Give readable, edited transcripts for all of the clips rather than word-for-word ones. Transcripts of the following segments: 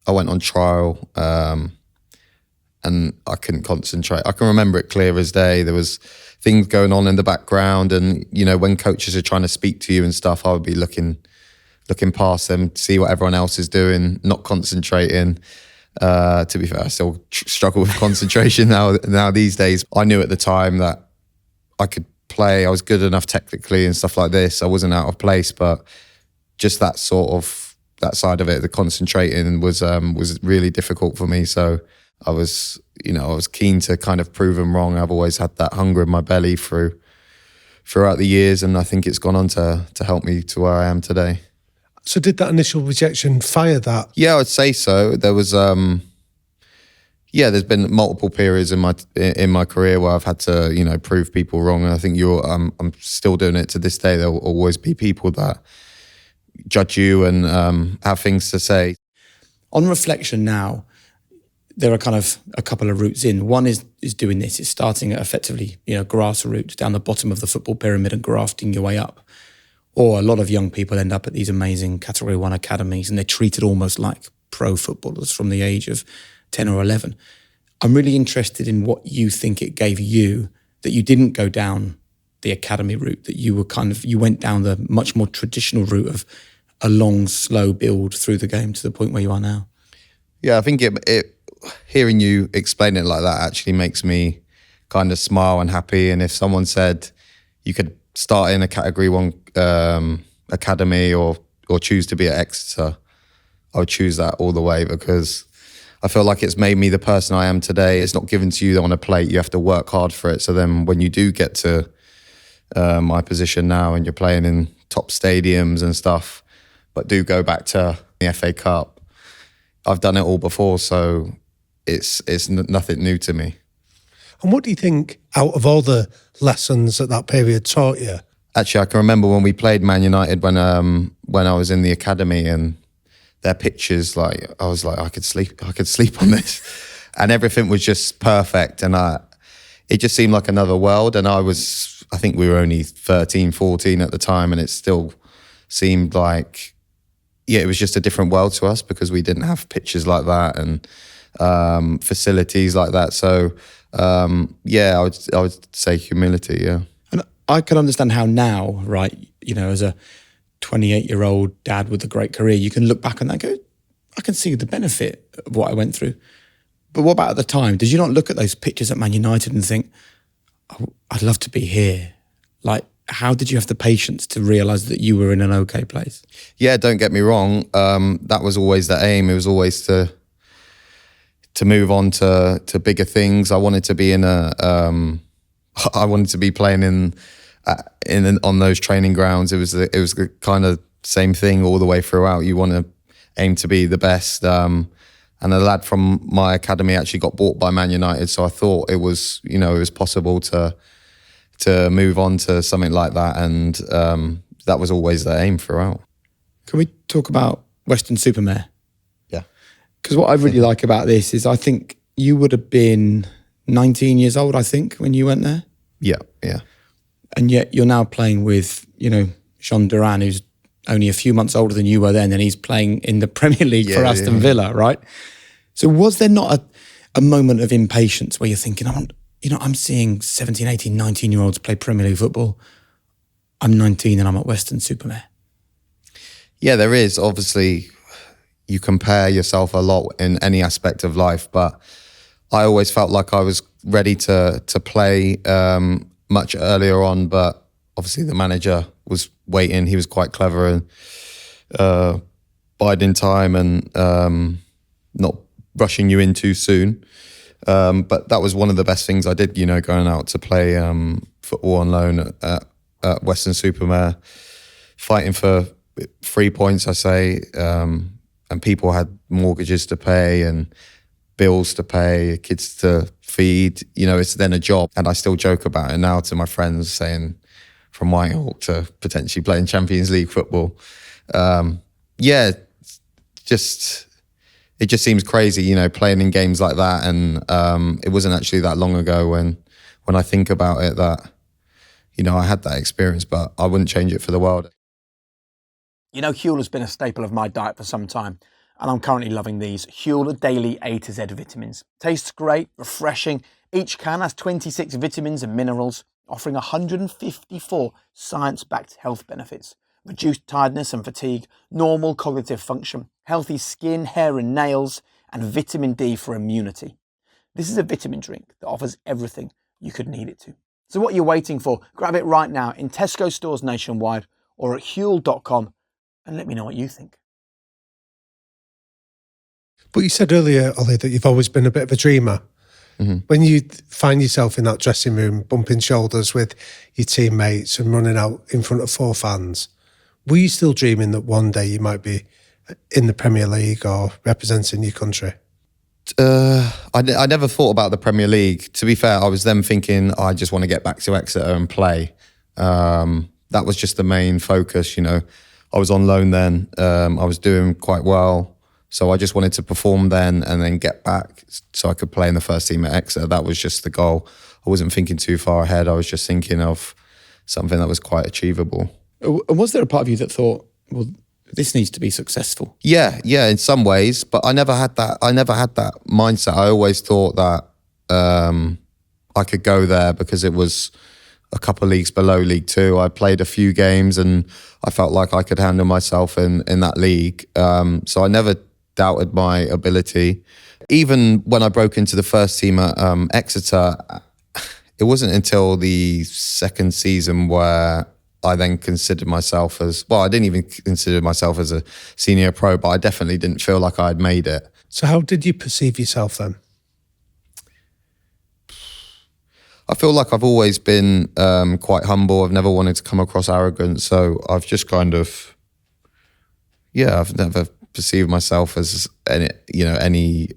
I went on trial, and I couldn't concentrate. I can remember it clear as day. There was things going on in the background, and when coaches are trying to speak to you and stuff, I would be looking past them to see what everyone else is doing, not concentrating. To be fair, I still struggle with concentration now these days. I knew at the time that I could play. I was good enough technically and stuff like this. I wasn't out of place, but just that side of it, the concentrating was really difficult for me. So I was keen to kind of prove them wrong. I've always had that hunger in my belly throughout the years, and I think it's gone on to help me to where I am today. So did that initial rejection fire that? Yeah, I'd say so. There was, there's been multiple periods in my career where I've had to, prove people wrong. And I think I'm still doing it to this day. There will always be people that judge you and have things to say. On reflection now, there are kind of a couple of routes in. One is doing this. It's starting at effectively, grassroots down the bottom of the football pyramid and grafting your way up. Or a lot of young people end up at these amazing Category 1 academies and they're treated almost like pro footballers from the age of 10 or 11. I'm really interested in what you think it gave you that you didn't go down the academy route, that you went down the much more traditional route of a long, slow build through the game to the point where you are now. Yeah, I think it hearing you explain it like that actually makes me kind of smile and happy. And if someone said you could start in a Category 1 academy or choose to be at Exeter, I would choose that all the way, because I feel like it's made me the person I am today. It's not given to you on a plate. You have to work hard for it. So then when you do get to my position now and you're playing in top stadiums and stuff, but do go back to the FA Cup, I've done it all before, so it's nothing new to me. And what do you think, out of all the lessons that period taught you? Actually, I can remember when we played Man United when I was in the academy, and their pitches, I was like, I could sleep on this, and everything was just perfect, and it just seemed like another world. And I think we were only 13, 14 at the time, and it still seemed like, it was just a different world to us because we didn't have pitches like that and facilities like that. So I would say humility. Yeah. And I can understand how now, right, as a 28-year-old dad with a great career, you can look back on that and go, I can see the benefit of what I went through. But what about at the time? Did you not look at those pictures at Man United and think, oh, I'd love to be here? How did you have the patience to realise that you were in an okay place? Yeah, don't get me wrong. That was always the aim. It was always to move on to bigger things. I wanted to be I wanted to be playing on those training grounds. It was the kind of same thing all the way throughout. You want to aim to be the best. And a lad from my academy actually got bought by Man United, so I thought it was possible to move on to something like that, and that was always the aim throughout. Can we talk about Weston-super-Mare? Yeah. Because what I really like about this is I think you would have been 19 years old, I think, when you went there. Yeah. And yet you're now playing with, Jean Duran, who's only a few months older than you were then, and he's playing in the Premier League for Aston Villa, right? So was there not a moment of impatience where you're thinking, I'm seeing 17, 18, 19-year-olds play Premier League football. I'm 19 and I'm at Weston-super-Mare. Yeah, there is. Obviously, you compare yourself a lot in any aspect of life, but I always felt like I was ready to play much earlier on, but obviously the manager was waiting. He was quite clever and biding time and not rushing you in too soon. But that was one of the best things I did, going out to play football on loan at Weston-super-Mare, fighting for 3 points, I say, and people had mortgages to pay and bills to pay, kids to feed. It's then a job. And I still joke about it now to my friends, saying from Whitehawk to potentially playing Champions League football. It just seems crazy, playing in games like that. And it wasn't actually that long ago when I think about it that, I had that experience, but I wouldn't change it for the world. Huel has been a staple of my diet for some time. and I'm currently loving these Huel Daily A to Z vitamins. Tastes great, refreshing. Each can has 26 vitamins and minerals, offering 154 science-backed health benefits. Reduced tiredness and fatigue, normal cognitive function, healthy skin, hair and nails, and vitamin D for immunity. This is a vitamin drink that offers everything you could need it to. So what are you waiting for? Grab it right now in Tesco stores nationwide or at huel.com and let me know what you think. But you said earlier, Ollie, that you've always been a bit of a dreamer. Mm-hmm. When you find yourself in that dressing room, bumping shoulders with your teammates and running out in front of 4 fans, were you still dreaming that one day you might be in the Premier League or representing your country? I never thought about the Premier League. To be fair, I was then thinking, I just want to get back to Exeter and play. That was just the main focus, you know. I was on loan then. I was doing quite well. So I just wanted to perform then and then get back so I could play in the first team at Exeter. That was just the goal. I wasn't thinking too far ahead. I was just thinking of something that was quite achievable. Was there a part of you that thought, well, this needs to be successful? Yeah, in some ways, but I never had that mindset. I always thought that I could go there because it was a couple of leagues below League Two. I played a few games and I felt like I could handle myself in that league. So I never doubted my ability. Even when I broke into the first team at Exeter, it wasn't until the second season where I then considered myself as, well, I didn't even consider myself as a senior pro, but I definitely didn't feel like I had made it. So how did you perceive yourself then? I feel like I've always been quite humble. I've never wanted to come across arrogant. So I've just kind of, I've never perceived myself as any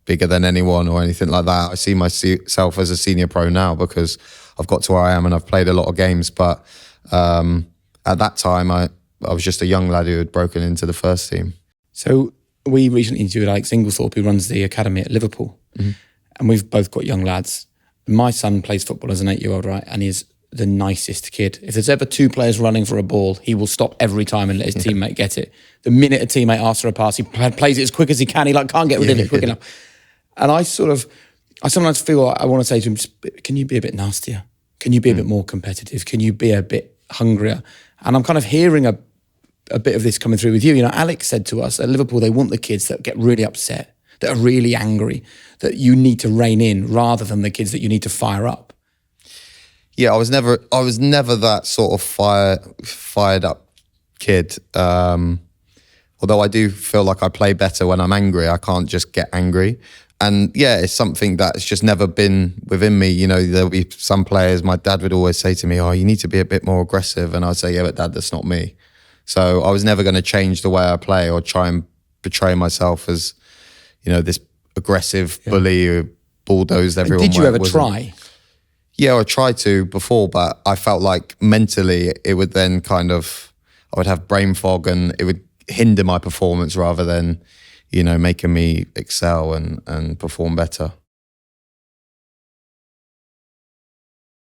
bigger than anyone or anything like that. I see myself as a senior pro now because I've got to where I am and I've played a lot of games. But at that time, I was just a young lad who had broken into the first team. So we recently interviewed Alex Inglethorpe, who runs the academy at Liverpool. Mm-hmm. And we've both got young lads. My son plays football as an 8-year-old, right? And he's the nicest kid. If there's ever 2 players running for a ball, he will stop every time and let his teammate get it. The minute a teammate asks for a pass, he plays it as quick as he can. He can't get rid of it quick enough. And I sometimes feel like I want to say to him, can you be a bit nastier? Can you be a bit more competitive? Can you be a bit hungrier? And I'm kind of hearing a bit of this coming through with you. You know, Alex said to us at Liverpool, they want the kids that get really upset, that are really angry, that you need to rein in rather than the kids that you need to fire up. Yeah, I was never that sort of fired up kid. Although I do feel like I play better when I'm angry. I can't just get angry. And yeah, it's something that's just never been within me. You know, there'll be some players, my dad would always say to me, oh, you need to be a bit more aggressive. And I'd say, yeah, but Dad, that's not me. So I was never going to change the way I play or try and portray myself as, you know, this aggressive bully who bulldozed everyone. Did you ever try? Yeah, I tried to before, but I felt like mentally it would then I would have brain fog and it would hinder my performance rather than, you know, making me excel and perform better.